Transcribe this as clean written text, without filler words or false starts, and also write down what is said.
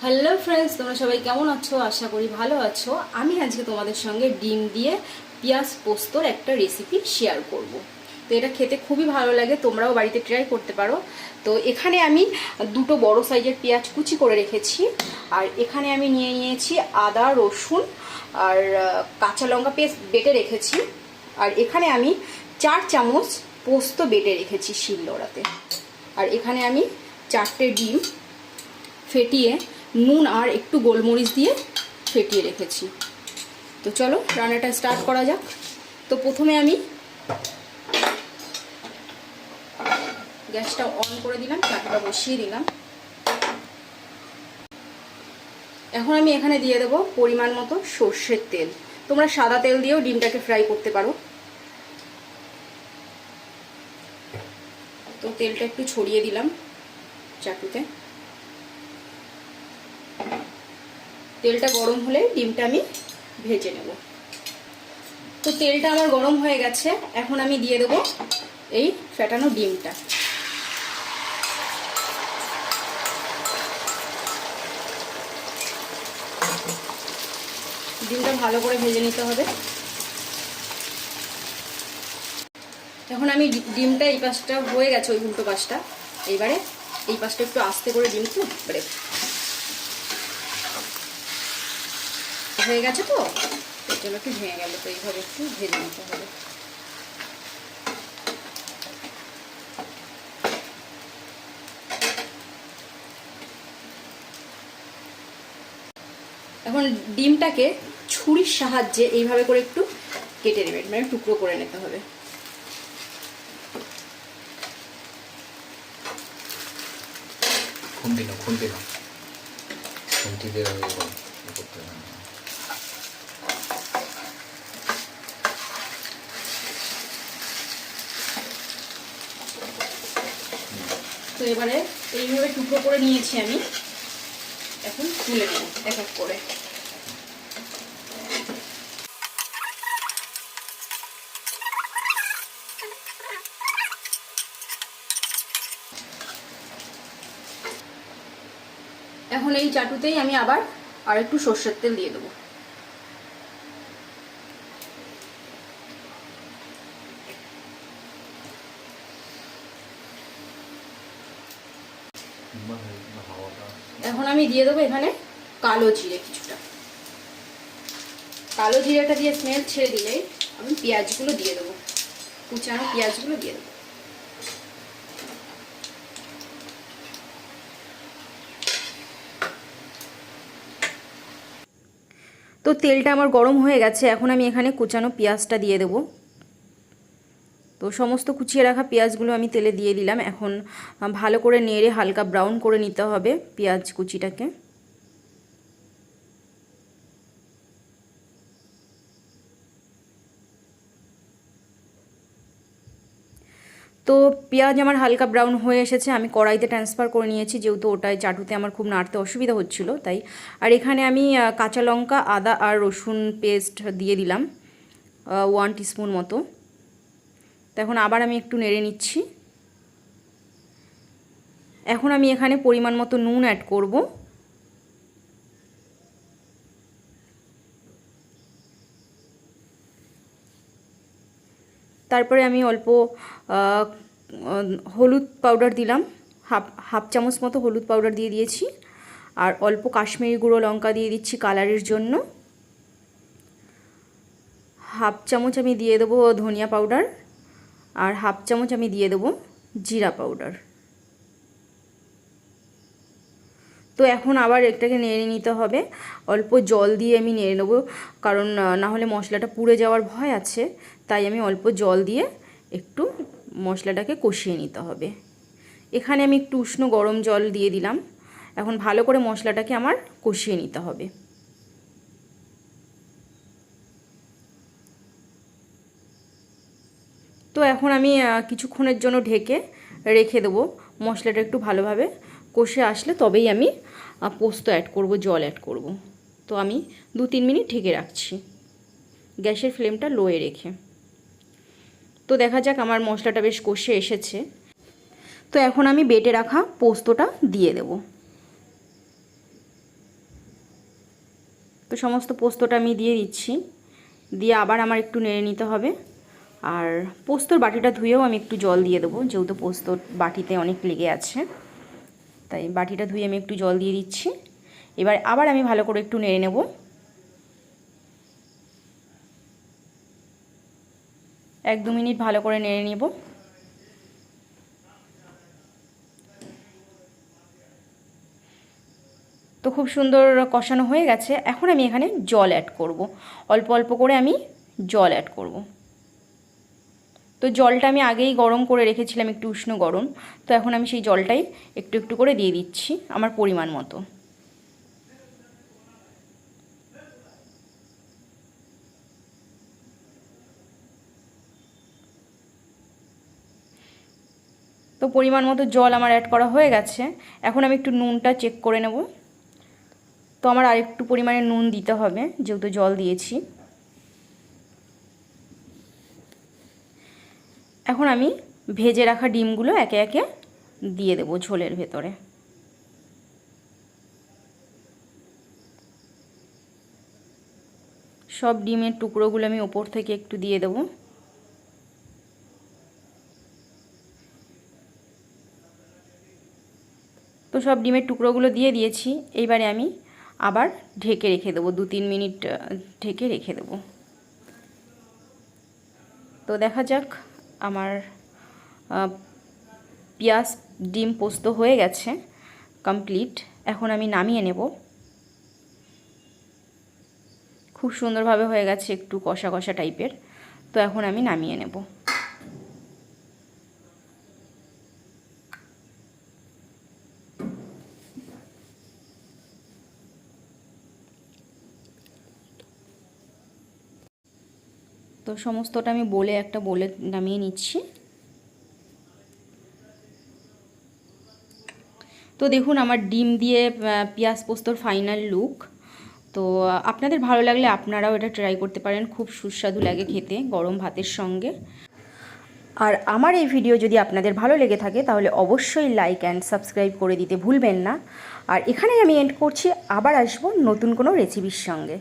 Hello friends, তোমরা সবাই কেমন আছো? আশা করি ভালো আছো। আমি আজকে তোমাদের সঙ্গে ডিম দিয়ে পেঁয়াজ পোস্তর একটা রেসিপি শেয়ার করব। তো এটা খেতে খুবই ভালো লাগে, তোমরাও বাড়িতে ট্রাই করতে পারো। তো এখানে আমি দুটো বড় সাইজের পেঁয়াজ কুচি করে রেখেছি, আর এখানে আমি নিয়ে নিয়েছি আদা, রসুন আর কাঁচা লঙ্কা পেস্ট বেটে রেখেছি। আর এখানে আমি 4 চামচ পোস্ত বেটে রেখেছি শিলনোড়াতে। আর এখানে আমি 4টে ডিম ফেটিয়ে নুন আর একটু গোলমরিচ দিয়ে ফেটিয়ে রেখেছি। তো চলো রান্নাটা স্টার্ট করা যাক। তো প্রথমে আমি গ্যাসটা অন করে দিলাম, চাটুটা বসিয়ে দিলাম। এখন আমি এখানে দিয়ে দেবো পরিমাণ মতো সর্ষের তেল। তোমরা সাদা তেল দিয়েও ডিমটাকে ফ্রাই করতে পারো। তো তেলটা একটু ছড়িয়ে দিলাম চাটুতে। তেলটা গরম হলে ডিমটা আমি ভেজে নেব। তো তেলটা আমার গরম হয়ে গেছে, এখন আমি দিয়ে দেবো এই ফেটানো ডিমটা। ডিমটা ভালো করে ভেজে নিতে হবে। এখন আমি ডিমটা এই পাশটা হয়ে গেছে, ওই উল্টো পাশটা। এইবারে এই পাশটা একটু আস্তে করে ডিম তো হয়ে গেছে। তো এর জন্য একটু ভেঙে গেল, তো এইভাবে একটু ভেজে নিতে হবে। এখন ডিমটাকে ছুরির সাহায্যে এইভাবে করে একটু কেটে নেবে, মানে টুকরো করে নিতে হবে। তো এবারে এইভাবে টুকরো করে নিয়েছি আমি, এখন তুলে নেব এক এক করে। এখন এই চাটুতেই আমি আবার আর একটু সর্ষের তেল দিয়ে দেবো। এখন আমি দিয়ে দেবো এখানে কালো জিরে কিছুটা। কালো জিরেটা দিয়ে স্মেল ছেড়ে দিলেই আমি পেঁয়াজগুলো দিয়ে দেবো, কুচানো পেঁয়াজগুলো দিয়ে দেবো। তো তেলটা আমার গরম হয়ে গেছে, এখন আমি এখানে কুচানো পেঁয়াজটা দিয়ে দেবো। তো সমস্ত কুচিয়ে রাখা পেঁয়াজগুলো আমি তেলে দিয়ে দিলাম। এখন ভালো করে নেড়ে হালকা ব্রাউন করে নিতে হবে পেঁয়াজ কুচিটাকে। তো পেঁয়াজ আমার হালকা ব্রাউন হয়ে এসেছে, আমি কড়াইতে ট্রান্সফার করে নিয়েছি, যেহেতু ওটায় চাটুতে আমার খুব নাড়তে অসুবিধা হচ্ছিল তাই। আর এখানে আমি কাঁচা লঙ্কা, আদা আর রসুন পেস্ট দিয়ে দিলাম 1 টিস্পুন মতো। তো এখন আবার আমি একটু নেড়ে নিচ্ছি। এখন আমি এখানে পরিমাণ মতো নুন অ্যাড করব। তারপরে আমি অল্প হলুদ পাউডার দিলাম, হাফ চামচ মতো হলুদ পাউডার দিয়ে দিয়েছি। আর অল্প কাশ্মীরি গুঁড়ো লঙ্কা দিয়ে দিচ্ছি কালারের জন্য। হাফ চামচ আমি দিয়ে দেবো ধনিয়া পাউডার, আর হাফ চামচ আমি দিয়ে দেবো জিরা পাউডার। তো এখন আবার এটাকে নেড়ে নিতে হবে। অল্প জল দিয়ে আমি নেড়ে নেবো, কারণ না হলে মশলাটা পুড়ে যাওয়ার ভয় আছে। তাই আমি অল্প জল দিয়ে একটু মশলাটাকে কষিয়ে নিতে হবে। এখানে আমি একটু উষ্ণ গরম জল দিয়ে দিলাম। এখন ভালো করে মশলাটাকে আমার কষিয়ে নিতে হবে। তো এখন আমি কিছুক্ষণের জন্য ঢেকে রেখে দেবো। মশলাটা একটু ভালোভাবে কষে আসলে তবেই আমি পোস্ত অ্যাড করব, জল অ্যাড করব। তো আমি 2-3 মিনিট ঢেকে রাখছি গ্যাসের ফ্লেমটা লোয়ে রেখে। তো দেখা যাক আমার মশলাটা বেশ কষে এসেছে। তো এখন আমি বেটে রাখা পোস্তটা দিয়ে দেব। তো সমস্ত পোস্তটা আমি দিয়ে দিচ্ছি, দিয়ে আবার আমার একটু নেড়ে নিতে হবে। আর পোস্তর বাটিটা ধুয়েও আমি একটু জল দিয়ে দেবো, যেহেতু পোস্তর বাটিতে অনেক লেগে আছে, তাই বাটিটা ধুয়ে আমি একটু জল দিয়ে দিচ্ছি। এবার আবার আমি ভালো করে একটু নেড়ে নেব। 1-2 মিনিট ভালো করে নেড়ে নেব। তো খুব সুন্দর কষানো হয়ে গেছে। এখন আমি এখানে জল অ্যাড করব, অল্প অল্প করে আমি জল অ্যাড করব। তো জলটা আমি আগেই গরম করে রেখেছিলাম, একটু উষ্ণ গরম। তো এখন আমি সেই জলটাই একটু একটু করে দিয়ে দিচ্ছি আমার পরিমাণ মতো। তো পরিমাণ মতো জল আমার অ্যাড করা হয়ে গেছে। এখন আমি একটু নুনটা চেক করে নেব। তো আমার আরেকটু পরিমাণে নুন দিতে হবে, যেহেতু জল দিয়েছি। এখন আমি ভেজে রাখা ডিমগুলো একে একে দিয়ে দেবো ঝোলের ভেতরে। সব ডিমের টুকরোগুলো আমি ওপর থেকে একটু দিয়ে দেবো। তো সব ডিমের টুকরোগুলো দিয়ে দিয়েছি। এইবারে আমি আবার ঢেকে রেখে দেবো, 2-3 মিনিট ঢেকে রেখে দেবো। তো দেখা যাক আমার পেঁয়াজ ডিম পোস্ত হয়ে গেছে কমপ্লিট। এখন আমি নামিয়ে নেব। খুব সুন্দরভাবে হয়ে গেছে, একটু কষা কষা টাইপের। তো এখন আমি নামিয়ে নেব। তো সমস্তটা আমি একটা বলে নামিয়ে নিচ্ছি। তো দেখুন আমার ডিম দিয়ে পেঁয়াজ পোস্তর ফাইনাল লুক। তো আপনাদের ভালো লাগলে আপনারাও এটা ট্রাই করতে পারেন, খুব সুস্বাদু লাগে খেতে গরম ভাতের সঙ্গে। আর আমার এই ভিডিও যদি আপনাদের ভালো লেগে থাকে তাহলে অবশ্যই লাইক অ্যান্ড সাবস্ক্রাইব করে দিতে ভুলবেন না। আর এখানেই আমি এন্ড করছি, আবার আসবো নতুন কোনো রেসিপির সঙ্গে।